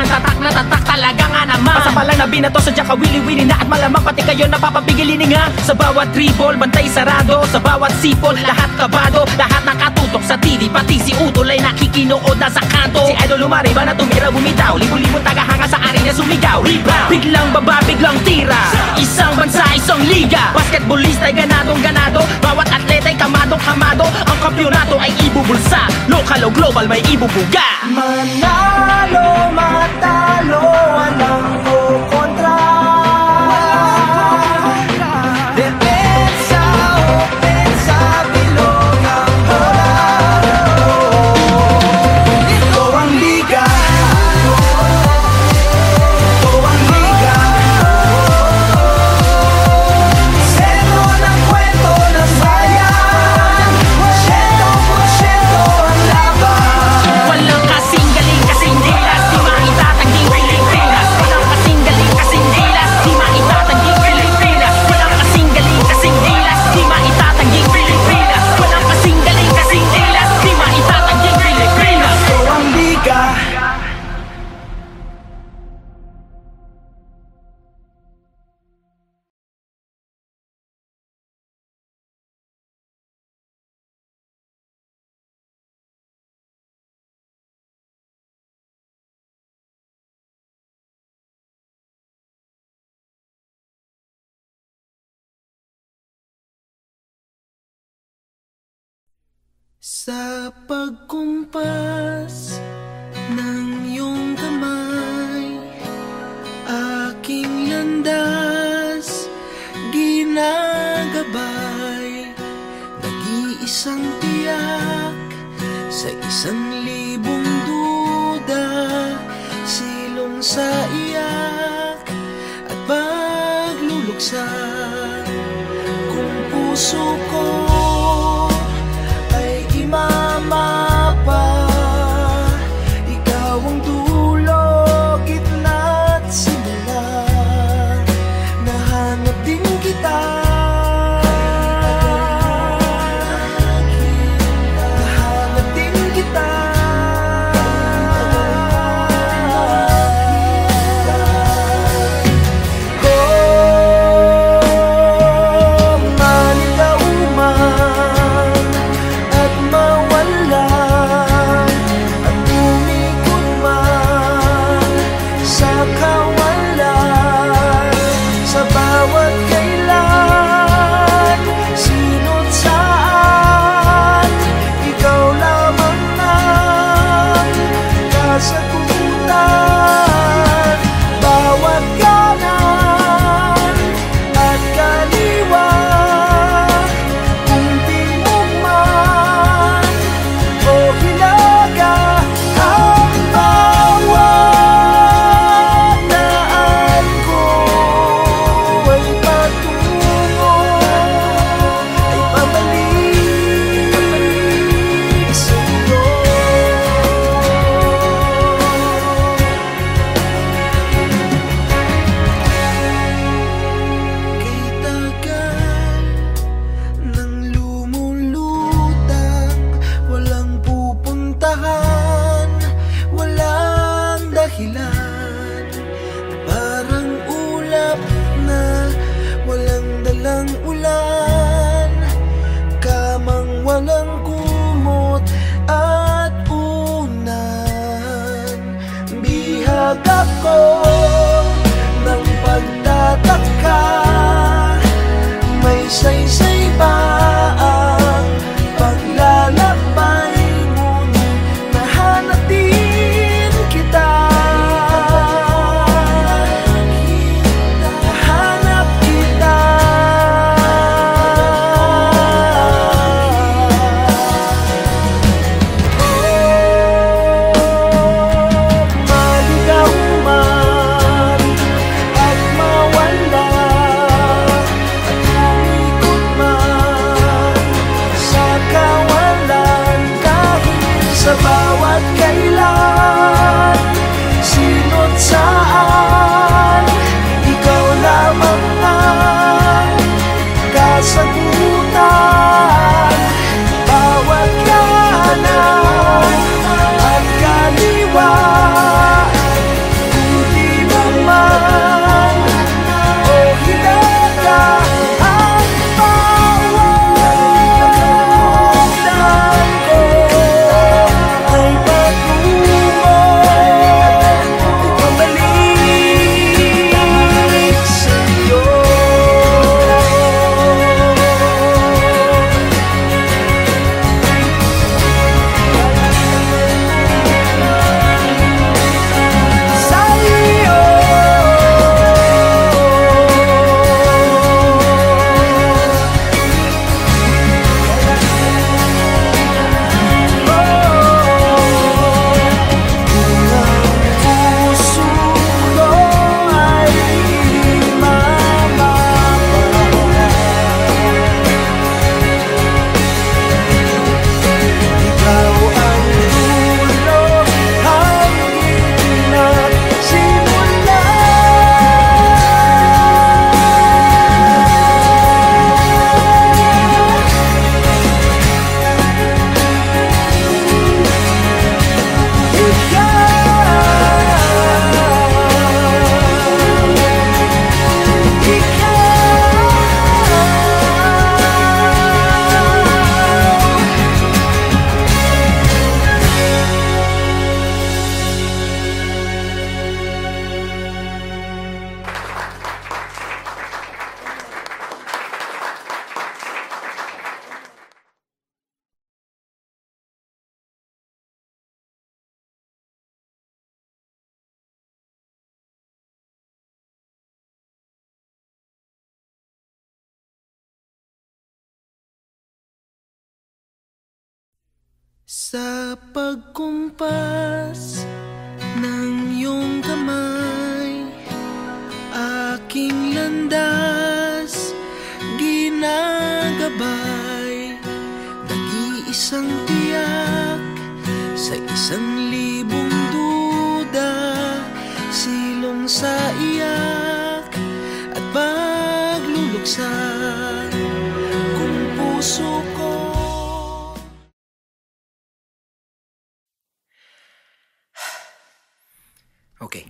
naman, tatak na tatak talaga nga naman. Basta palang nabinato, sadya ka wili-wili na at malamang pati kayo napapapigilin nga. Sa bawat dribble, bantay sarado. Sa bawat sipol, lahat kabado. Lahat nakatutok sa TV, pati si Utol ay nakikinood na sa kanto. Si Idol lumariba na tumira bumitaw, libo-libo tagahanga sa arena sumigaw. Rebound, biglang baba, biglang tira. Isang bansa, isang liga. Basketballista ay ganadong-ganado. Bawat atleta ay kamadong-kamado. Ang kampyonato ay ibubulsa. Lokal o global may ibubuga. Manalo, matalo, walang kukontra. Depensa, opensa, bilog ang bola. Ito ang liga. Ito ang liga. Sentro ng kwento ng bayan. 100% ang laban. Walang kasing galing, kasing gilas, di maitatanging Pilipinas. Walang kasing galing, kasing gilas, di maitatanging Pilipinas. Walang kasing galing, kasing gilas, di maitatanging Pilipinas. Walang kasing galing, kasing gilas, di maitatanging Pilipinas. Ito ang liga. Sa pagkumpas ng iyong kamay, aking landas ginagabay. Nag-iisang tiyak sa 1,000 duda, silong sa iyak at pagluluksa. Kung puso ko mapa, ikaw ang dulo, gitna at simula. Nahanap din kita, nahanap din kita. Oh, malitaw man at mawala, at umikot man sa kawalan. Sa bawat kailan, sino't saan, ikaw lamang ang kasagutan. Bawat kanan at kaliwa, kung timog man o hilaga, ang bawat daan ko ay patungo, ay pabalik sa iyo. Kay tagal nang lumulutang, walang pupuntahan, walang dahilan. Parang ulap na walang dalang ulan, kamang walang kumot at unan. Bihag ako ng pagtataka, may saysay ba ang paglalakbay, ngunit nahanap din kita. Nahanap kita. Oh, maligaw man at mawala, at umikot man Sa pagkumpas ng iyong kamay, aking landas ginagabay. Nag-iisang tiyak sa 1,000 duda, silong sa iyak at pagluluksa kung puso ko. Okay.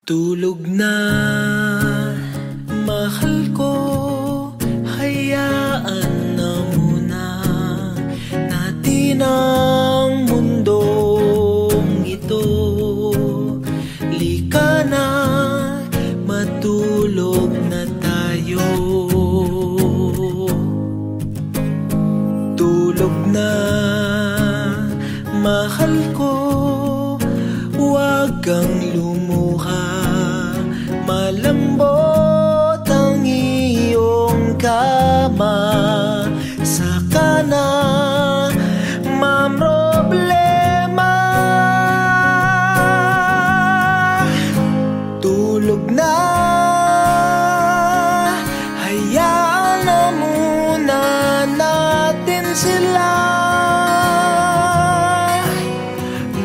Tulog na, mahal ko, hayaan na muna natin ang mundong ito. Lika na, matulog na tayo. Tulog na, mahal ko, huwag kang lumuha. Malambot ang iyong kama, saka na mamroblema. Tulog na, hayaan na muna natin sila.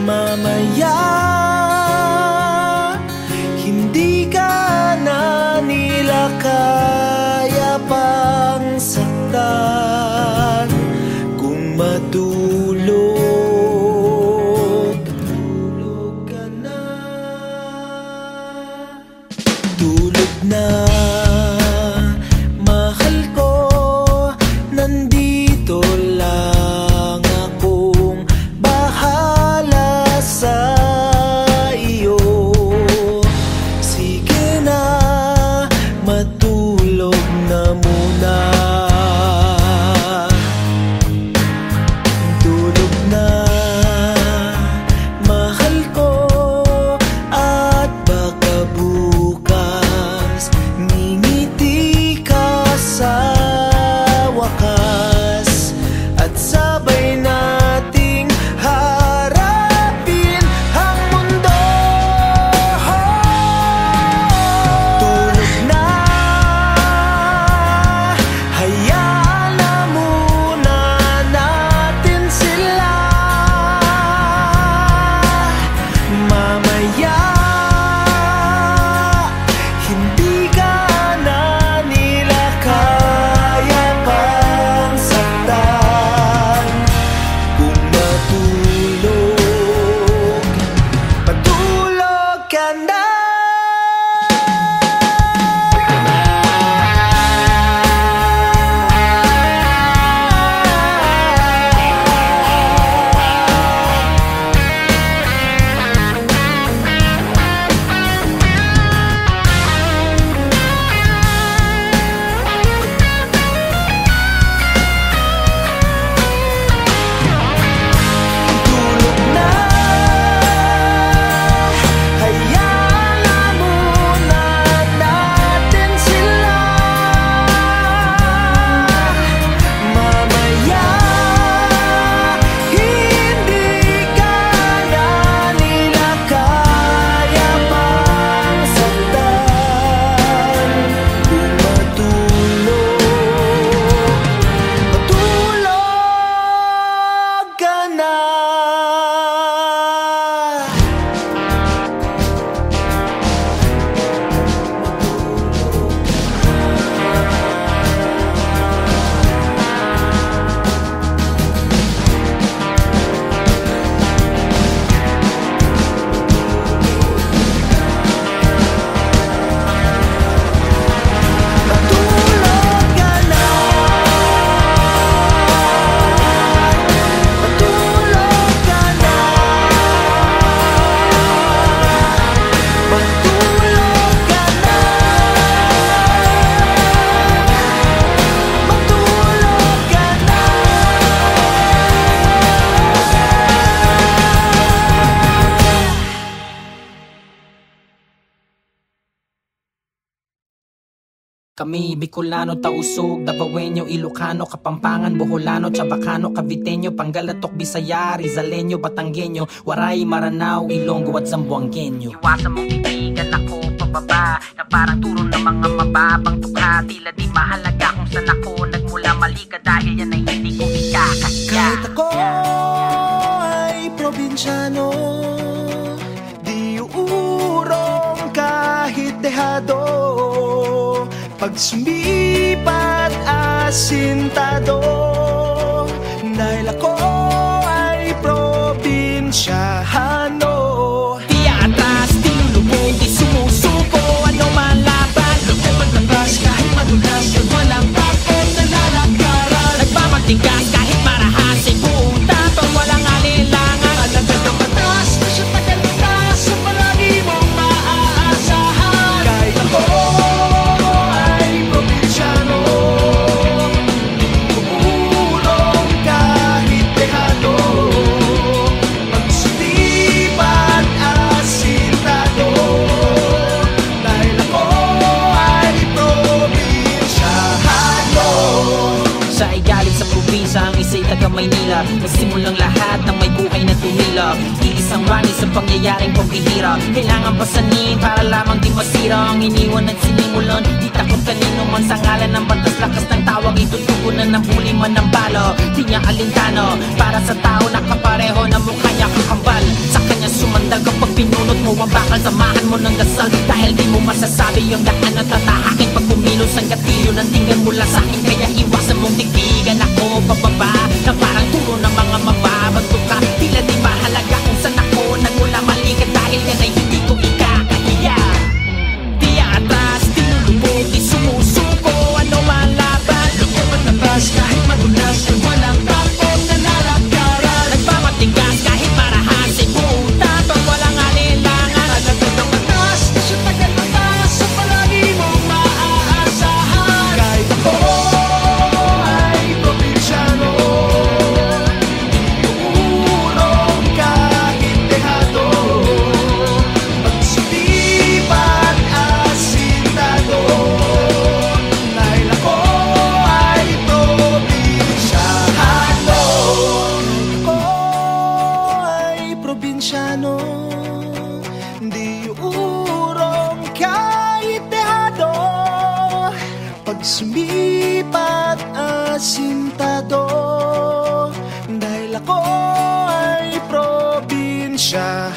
Mamaya na, mahal ko, nandito lang akong bahala sa iyo. Sige na, matulog na muna. Tulog na, mahal ko, at baka bukas ngingiti ka sa wakas, at sabay nating harapin ang mundo. Tulog na, hayaan na muna natin sila. Mamaya hindi ka na nila kaya pang saktan. Kung matulog, matulog ka na. Tulog na, hayaan na muna natin sila. Mamaya hindi ka na nila kaya pang saktan. Kung matulog ka na. Matulog ka na. Matulog ka na. Matulog ka na. Matulog ka na. Kami Bicolano, Tausug, Davaoenyo, Ilocano, Kapampangan, Boholano, Chabacano, Caviteño, Pangalatok, Bisaya, Rizaleño, Batanggenyo, Waray, Maranao, Ilonggo at Zamboangueño. Iwasan mong titigan ako pababa, na parang turo ng mga mababang tukha. Tila di mahalaga kung saan ako nagmula, mali ka dahil yan ay hindi ko ikakasya. Kahit ako ay probinsyano, di uurong kahit dehado. Pag sumipat asintado, dahil ako ay probinsyano. Di atras, di lulubog, di sumusuko, ano man laban. Kung maglakas kahit madulas, yun walang bakit nalalagaran. Nagmamatigas kahit marahasin, buong tato, walang alilangan. Alagad ang batas, na siya tagalitas, sa palagi mong maaasahan. Kahit ako ay probinsyano, uurong kahit dehado. Pag sumipat asintado, dahil ako ay probinsyano. Siya ay galing sa probinsya, ang isa'y taga Maynila. Nagsimulang lahat ng may buhay na tumila. Iisang rani sa pangyayaring pagbihira. Kailangan pasanin para lamang di masira ang iniwan at sinimulan. Di takot kanino man sa ngalan ng batas, lakas ng tawag itutugunan ng huli man ng balo. Di niya alintano para sa tao na kapareho na mukha niya kakambal. Sa kanya sumandal kapag pinunot mo ang bakal, samahan mo ng dasal. Dahil di mo masasabi yung daan na tatahakin pag kumilos ang gatilyo ng tingin mula sa akin. Kaya iwasan mong tigigan ako pababa, na parang turo ng mga mababagto ka. Tila di mahalaga kung saan ako nagmula, mali ka dahil yan ay hindi ko ikakahiya. Di atras, di sumipat asintado, dahil ako ay probinsyano.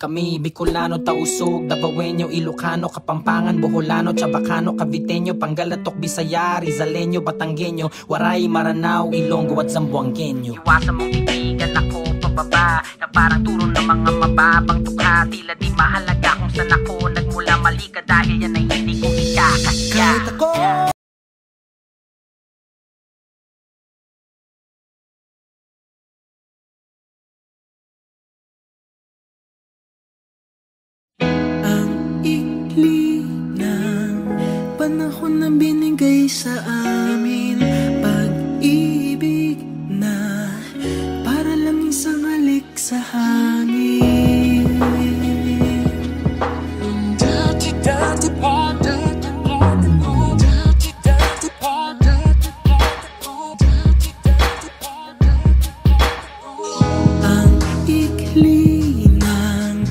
Kami, Bicolano, Tausug, Davaoenyo, Ilocano, Kapampangan, Boholano, Chabacano, Caviteño, Pangalatok, Bisaya, Rizaleño, Batanggenyo, Waray, Maranao, Ilonggo at Zamboangueño. Iwasan mong titigan ako pababa, na parang turo ng mga mababang tukha. Tila di mahalaga kung saan ako nagmula, mali ka dahil yan ay hindi ko ikakasya. Kahit ako panahon na binigay sa amin, pag-ibig na para lang isang halik sa hangin. Ang ikli ng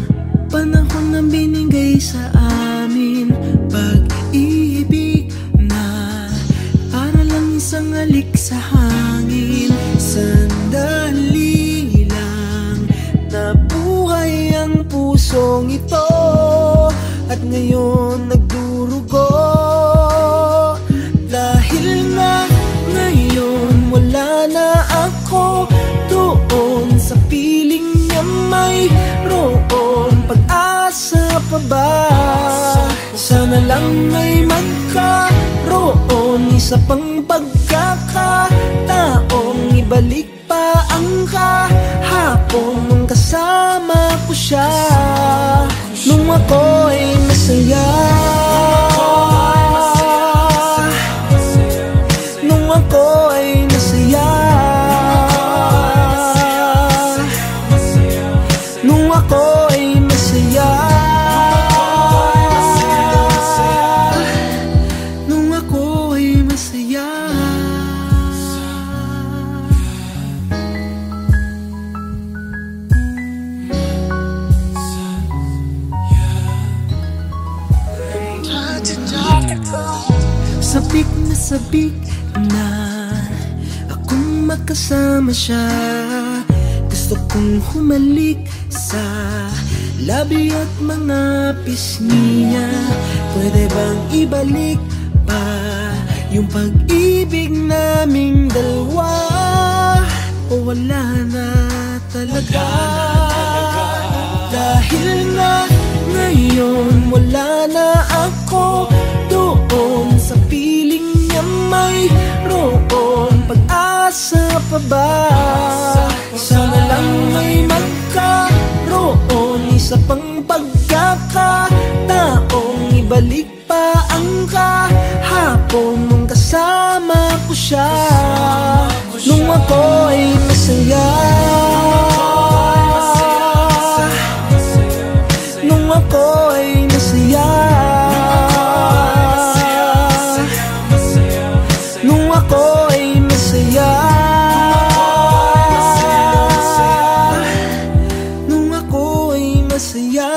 panahon na binigay sa amin, pag-ibig na para lang isang halik sa hangin. Sandali lang nabuhay ang pusong ito, at ngayon nagdurugo. Dahil na ngayon wala na ako doon sa piling niya, mayroon pag-asa pa ba? Sana lang ay magkaroon isa pang pagkakataong ibalik pa ang kahapon nung kasama ko siya, nung ako ay masaya, nung ako ay masaya, nung ako ay masaya, nung ako ay masaya. Sabik na sabik na akong makasama siya. Gusto kong humalik sa labi at mga pisngi niya. Pwede bang ibalik pa yung pag-ibig naming dalawa, o wala na talaga? Dahil na ngayon wala na ako doon sa piling niya, mayroon pag-asa pa ba? Sana lang may magkaroon isa pang pagkakataong ibalik pa ang kahapon nung kasama ko siya, nung ako ay masaya, nung ako ay masaya, nung ako ay masaya, nung ako ay masaya.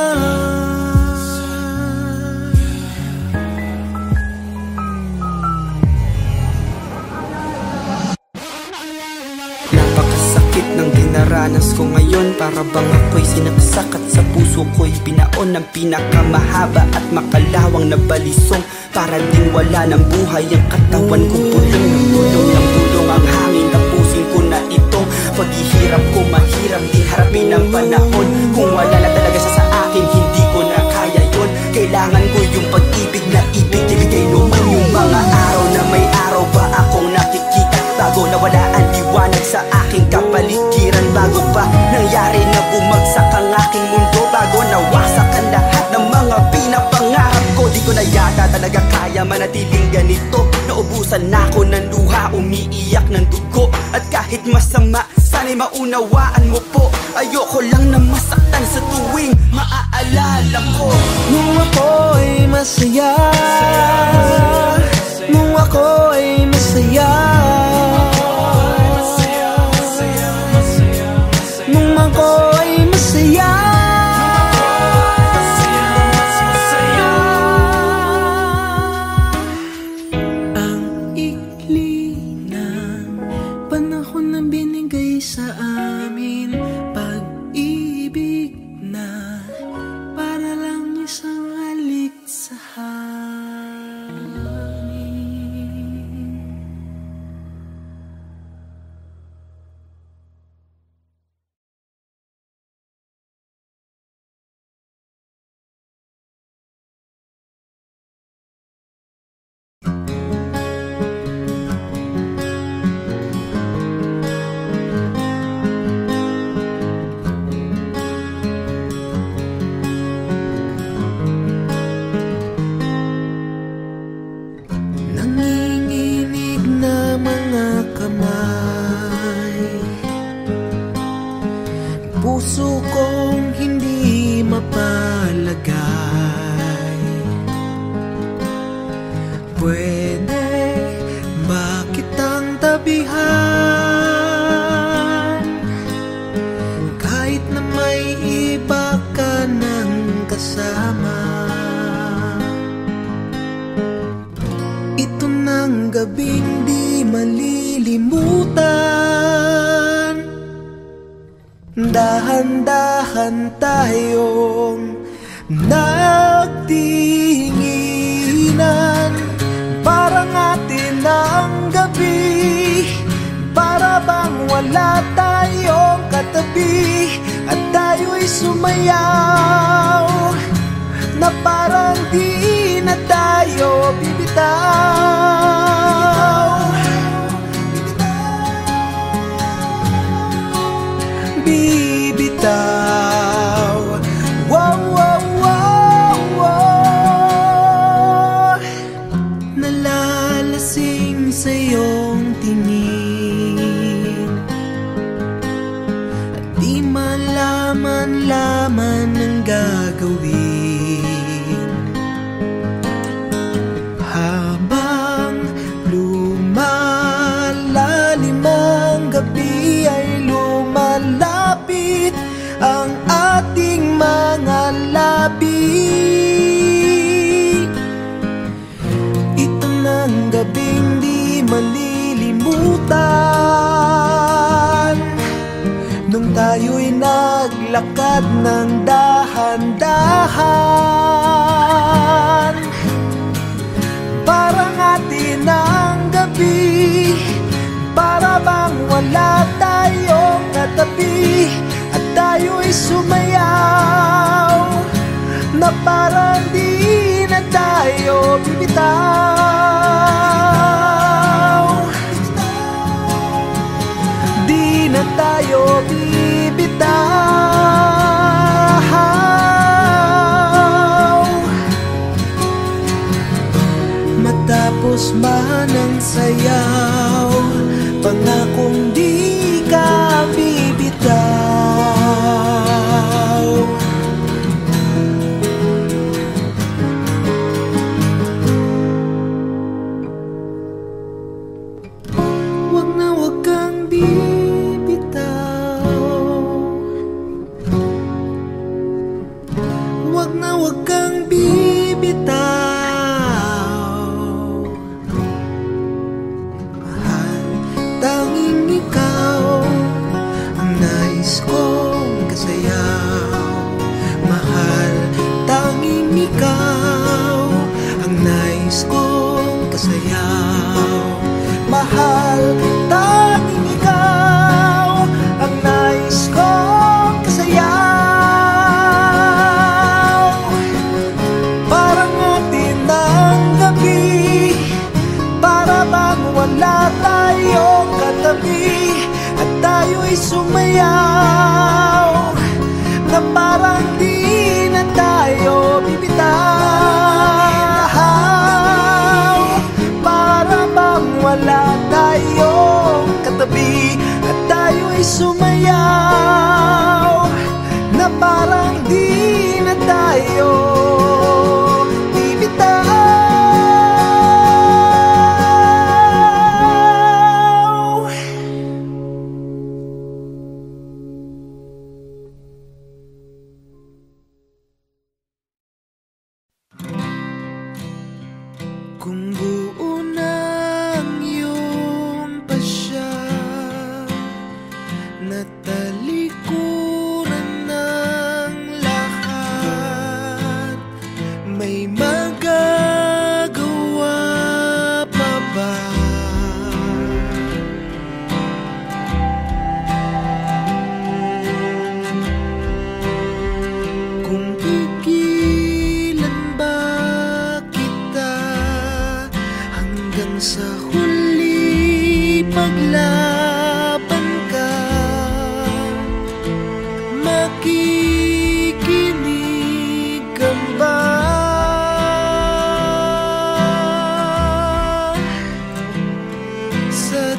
Napakasakit ng dinaranas ko ngayon, para bang ako'y sinaksak at sa puso ko'y binaon ng pinakamahaba at makalawang na balisong. Para ding wala ng buhay ang katawan ko, bulong ng bulong ng bulong ang hangin. Tapusin ko na itong paghihirap ko, mahirap din harapin ang panahon. Kung wala na talaga siya sa akin, hindi ko na kaya yun. Kailangan ko yung pag-ibig na ibig, ibigay naman yung mga araw na may araw ba akong nakikita, bago nawala ang liwanag sa aking kapaligiran, bago pa nangyari na bumagsak ang aking mundo, bago nawasak ang lahat ng mga pinapangarap ko. Di ko na yata talaga kaya manatiling ganito. Naubusan na ako ng luha, umiiyak ng dugo. At kahit masama, sana'y maunawaan mo po. Ayoko lang na masaktan sa tuwing maaalala ko. Nung ako ay masaya, nung ako ay masaya, nung damay. Puso kong hindi mapalagay. Pwede ba kitang tabihan kahit na may iba ka ng kasama? Ito ng gabing di malilimutan, dahan-dahan tayong nagtinginan. Parang atin ang gabi, para bang wala tayong katabi, at tayo'y sumayaw na parang di na tayo bibitaw. Bibitaw. Wow, wow, wow, wow. Nalalasing sa iyong tingin at di malaman-laman ang gagawin. Habang lumalalim ang gabi ay lumalapit ang ating mga labi. Ito ng gabing di malilimutan, nung tayo'y naglakad ng dahan-dahan. Parang atin ang gabi, para bang wala tayong katabi, at tayo'y sumayaw na parang di na tayo bibitaw. Di na tayo bibitaw. Matapos man ang sayaw, pangakong di ka bibitaw. Wag na wag kang bibitaw. Wag na wag kang bibitaw. Mahal, tanging ikaw ang nais kong kasayaw. Mahal, tanging ikaw ang nais kong kasayaw. Mahal, tanging ikaw ang nais kong kasayaw. Parang atin ang gabi, para bang wala tayong katabi, at tayo'y sumayaw na parang di na tayo bibitaw. Para bang wala tayong katabi, at tayo'y sumayaw na parang di na tayo bibitaw. Kung buo ng iyong pasya, natalikuran ng lahat, may magagawa pa ba? Kung pigilan ba kita hanggang sa huli, paglaban ka, makikinig ka ba? Sa